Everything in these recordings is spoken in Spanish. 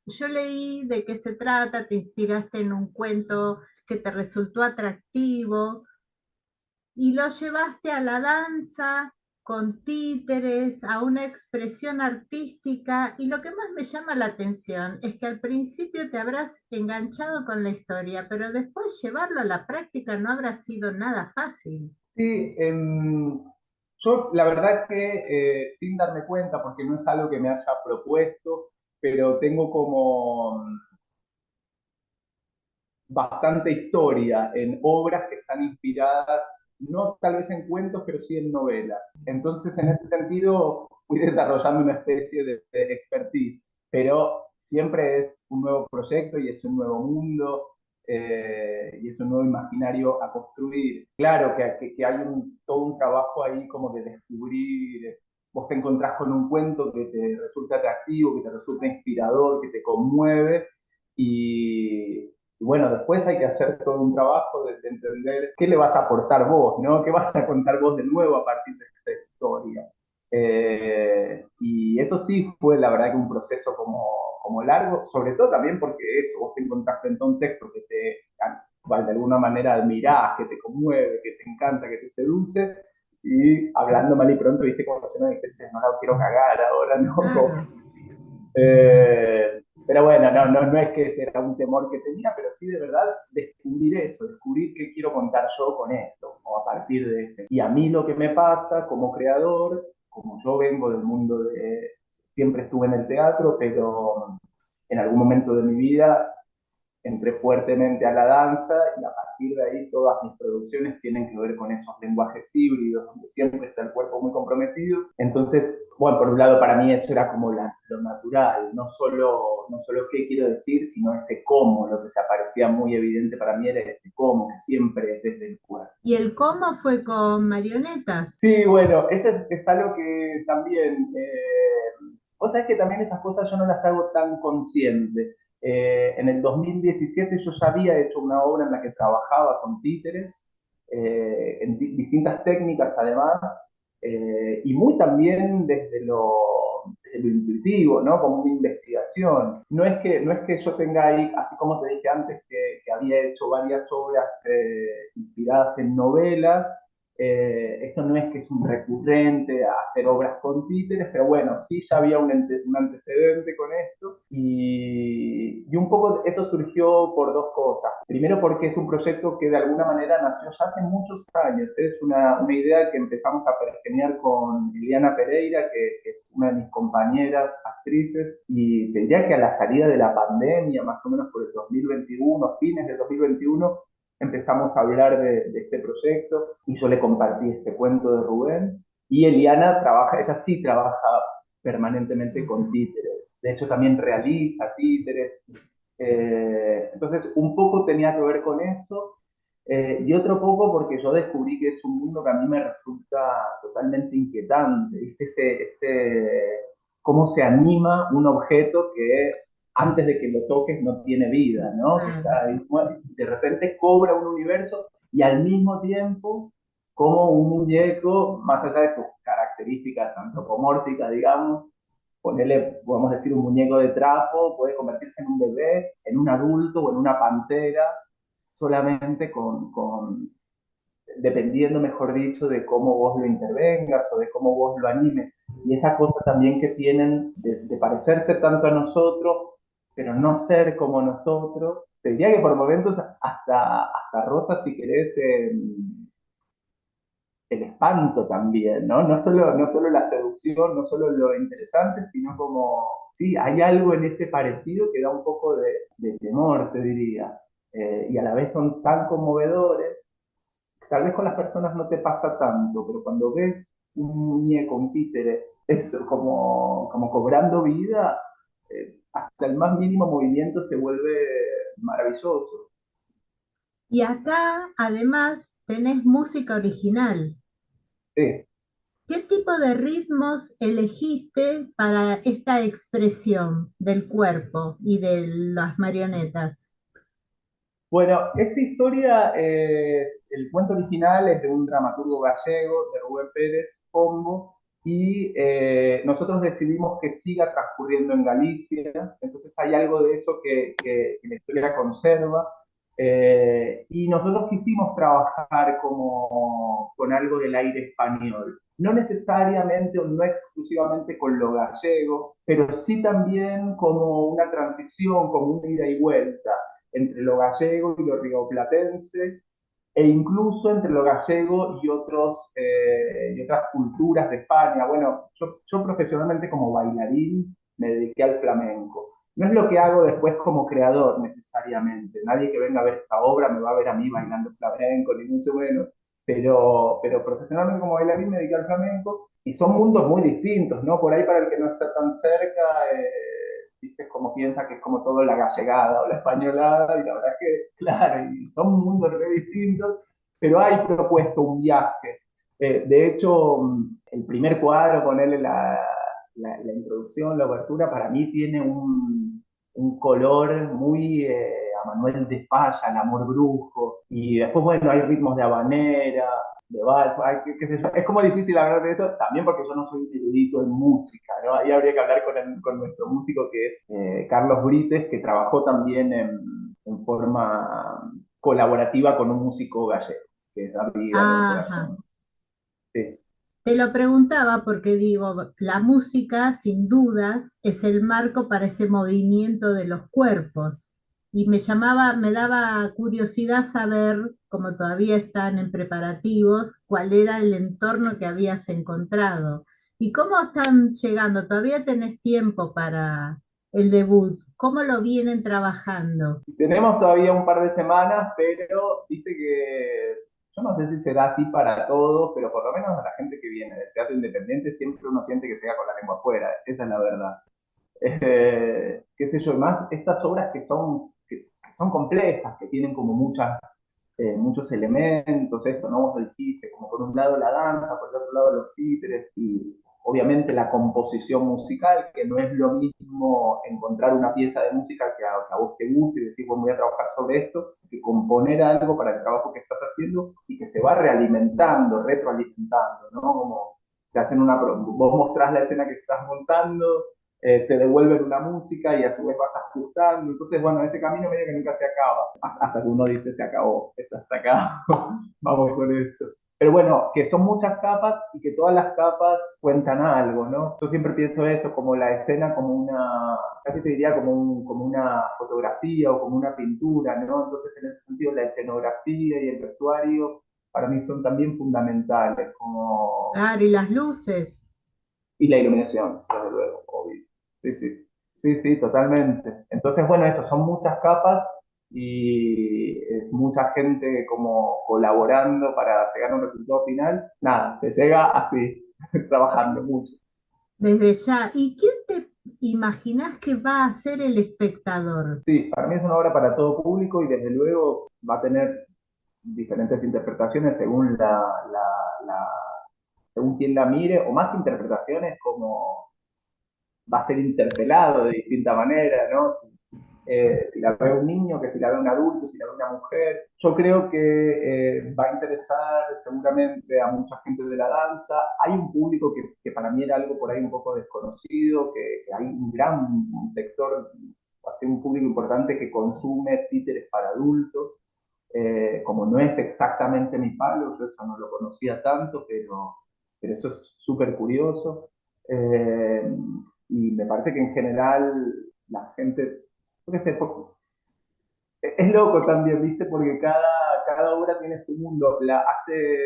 yo leí de qué se trata, te inspiraste en un cuento que te resultó atractivo y lo llevaste a la danza con títeres, a una expresión artística, y lo que más me llama la atención es que al principio te habrás enganchado con la historia, pero después llevarlo a la práctica no habrá sido nada fácil. Sí, yo la verdad que sin darme cuenta, porque no es algo que me haya propuesto, pero tengo como bastante historia en obras que están inspiradas, no tal vez en cuentos, pero sí en novelas. Entonces, en ese sentido, fui desarrollando una especie de expertise, pero siempre es un nuevo proyecto y es un nuevo mundo. Y es un nuevo imaginario a construir. Claro que hay todo un trabajo ahí como de descubrir, vos te encontrás con un cuento que te resulta atractivo, que te resulta inspirador, que te conmueve, y, y bueno, después hay que hacer todo un trabajo de entender qué le vas a aportar vos, ¿no? ¿Qué vas a contar vos de nuevo a partir de esta historia? Y eso sí fue la verdad que un proceso como largo, sobre todo también porque eso, vos te encontrás frente a un texto que te, de alguna manera admirás, que te conmueve, que te encanta, que te seduce, y hablando mal y pronto, viste, como si no dijiste, no la quiero cagar ahora, ¿no? Claro. Pero bueno, no es que ese era un temor que tenía, pero sí de verdad descubrir eso, descubrir qué quiero contar yo con esto, o a partir de este. Y a mí lo que me pasa como creador, como yo vengo del mundo de, siempre estuve en el teatro, pero en algún momento de mi vida entré fuertemente a la danza, y a partir de ahí todas mis producciones tienen que ver con esos lenguajes híbridos, donde siempre está el cuerpo muy comprometido. Entonces, bueno, por un lado para mí eso era como lo natural, no solo qué quiero decir, sino ese cómo. Lo que se aparecía muy evidente para mí era ese cómo, que siempre es desde el cuerpo. ¿Y el cómo fue con marionetas? Sí, bueno, eso es algo que también, vos sabés que también esas cosas yo no las hago tan consciente. En el 2017 yo ya había hecho una obra en la que trabajaba con títeres, en distintas técnicas además, y muy también desde lo intuitivo, ¿no? Como una investigación. No es que yo tenga ahí, así como te dije antes, que había hecho varias obras inspiradas en novelas. Esto no es que es un recurrente a hacer obras con títeres, pero bueno, sí ya había un antecedente con esto, y un poco eso surgió por dos cosas. Primero porque es un proyecto que de alguna manera nació ya hace muchos años. Es una idea que empezamos a pergeñar con Liliana Pereira, que es una de mis compañeras actrices, y te diría que a la salida de la pandemia, más o menos por el 2021, fines del 2021, empezamos a hablar de este proyecto, y yo le compartí este cuento de Rubén, y Eliana trabaja, ella sí trabaja permanentemente con títeres. De hecho, también realiza títeres. Entonces, un poco tenía que ver con eso, y otro poco porque yo descubrí que es un mundo que a mí me resulta totalmente inquietante. ¿Viste? Cómo se anima un objeto que antes de que lo toques no tiene vida, ¿no? Que Claro. está ahí, de repente cobra un universo, y al mismo tiempo como un muñeco, más allá de sus características antropomórficas, digamos, ponerle, podemos decir, un muñeco de trapo, puede convertirse en un bebé, en un adulto o en una pantera, solamente dependiendo, mejor dicho, de cómo vos lo intervengas o de cómo vos lo animes. Y esa cosa también que tienen de parecerse tanto a nosotros, pero no ser como nosotros. Te diría que por momentos hasta rosa, si querés, el espanto también, ¿no? No solo la seducción, no solo lo interesante, sino como, sí, hay algo en ese parecido que da un poco de temor, te diría. Y a la vez son tan conmovedores. Tal vez con las personas no te pasa tanto, pero cuando ves un muñeco, un títere, eso, como cobrando vida, hasta el más mínimo movimiento se vuelve maravilloso. Y acá además tenés música original. Sí. ¿Qué tipo de ritmos elegiste para esta expresión del cuerpo y de las marionetas? Bueno, esta historia, el cuento original es de un dramaturgo gallego, de Rubén Pérez Pombo, y nosotros decidimos que siga transcurriendo en Galicia, entonces hay algo de eso que la historia conserva, y nosotros quisimos trabajar como con algo del aire español, no necesariamente o no exclusivamente con lo gallego, pero sí también como una transición, como una ida y vuelta entre lo gallego y lo rioplatense, e incluso entre lo gallego y otras culturas de España. Bueno, yo profesionalmente como bailarín me dediqué al flamenco. No es lo que hago después como creador necesariamente. Nadie que venga a ver esta obra me va a ver a mí bailando flamenco, ni mucho menos. Pero profesionalmente como bailarín me dediqué al flamenco y son mundos muy distintos, ¿no? Por ahí para el que no está tan cerca, viste, como piensa que es como todo la gallegada o la españolada, y la verdad es que, claro, y son mundos re distintos, pero hay propuesto un viaje. De hecho, el primer cuadro, ponerle la introducción, la obertura, para mí tiene un color muy a Manuel de Falla, el amor brujo, y después, bueno, hay ritmos de habanera, de vals, qué sé yo. Es como difícil hablar de eso, también porque yo no soy un erudito en música, ¿no? Ahí habría que hablar con nuestro músico que es Carlos Brites, que trabajó también en forma colaborativa con un músico gallego, que es David Alonso Ajá. Gallón. Sí. Te lo preguntaba porque digo, la música sin dudas es el marco para ese movimiento de los cuerpos. Y me daba curiosidad saber, como todavía están en preparativos, cuál era el entorno que habías encontrado. ¿Y cómo están llegando? ¿Todavía tenés tiempo para el debut? ¿Cómo lo vienen trabajando? Tenemos todavía un par de semanas, pero viste que yo no sé si será así para todos, pero por lo menos a la gente que viene del teatro independiente siempre uno siente que se queda con la lengua afuera, esa es la verdad. Qué sé yo, y más estas obras que son complejas, que tienen como muchos elementos, esto, ¿no? Vos lo dijiste, como por un lado la danza, por el otro lado los títeres y obviamente la composición musical, que no es lo mismo encontrar una pieza de música que a vos te guste y decir, bueno, voy a trabajar sobre esto, que componer algo para el trabajo que estás haciendo y que se va realimentando, retroalimentando, ¿no? Como te hacen vos mostrás la escena que estás montando, te devuelven una música y a su vez vas ajustando. Entonces, bueno, ese camino medio que nunca se acaba. Hasta que uno dice, se acabó, esto hasta acá, vamos con esto. Pero bueno, que son muchas capas y que todas las capas cuentan algo, ¿no? Yo siempre pienso eso, como la escena, como casi te diría como una fotografía o como una pintura, ¿no? Entonces, en ese sentido, la escenografía y el vestuario para mí son también fundamentales, Claro, y las luces. y la iluminación, desde luego, obvio. Sí, sí. Sí, sí, totalmente. Entonces, bueno, eso, son muchas capas y es mucha gente como colaborando para llegar a un resultado final. Nada, se llega así, trabajando mucho. Desde ya. ¿Y quién te imaginás que va a ser el espectador? Sí, para mí es una obra para todo público y desde luego va a tener diferentes interpretaciones según quien la mire, o más que interpretaciones, como va a ser interpelado de distinta manera, ¿no? Si la ve un niño, que si la ve un adulto, si la ve una mujer. Yo creo que va a interesar seguramente a mucha gente de la danza. Hay un público que para mí era algo por ahí un poco desconocido, que hay un gran sector, así un público importante que consume títeres para adultos. Como no es exactamente mi palo, yo eso no lo conocía tanto, pero eso es súper curioso. Eh, y me parece que en general la gente, yo qué sé, es loco también, ¿viste? Porque cada obra tiene su mundo. Hace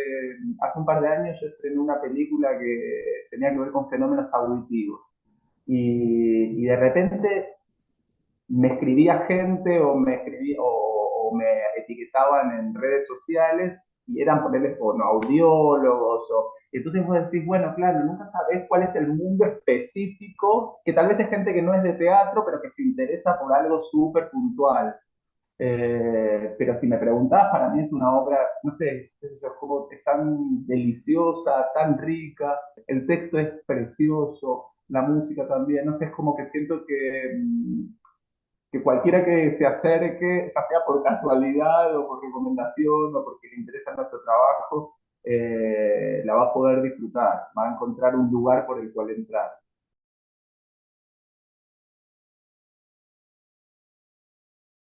un par de años yo estrené una película que tenía que ver con fenómenos auditivos. Y de repente me escribía gente o me etiquetaban en redes sociales y eran ponerles con audiólogos y entonces vos decís, bueno, claro, nunca sabés cuál es el mundo específico, que tal vez es gente que no es de teatro, pero que se interesa por algo súper puntual. Pero si me preguntás, para mí es una obra, no sé, como es tan deliciosa, tan rica, el texto es precioso, la música también, no sé, es como que siento que cualquiera que se acerque, ya sea por casualidad o por recomendación o porque le interesa nuestro trabajo, la va a poder disfrutar, va a encontrar un lugar por el cual entrar.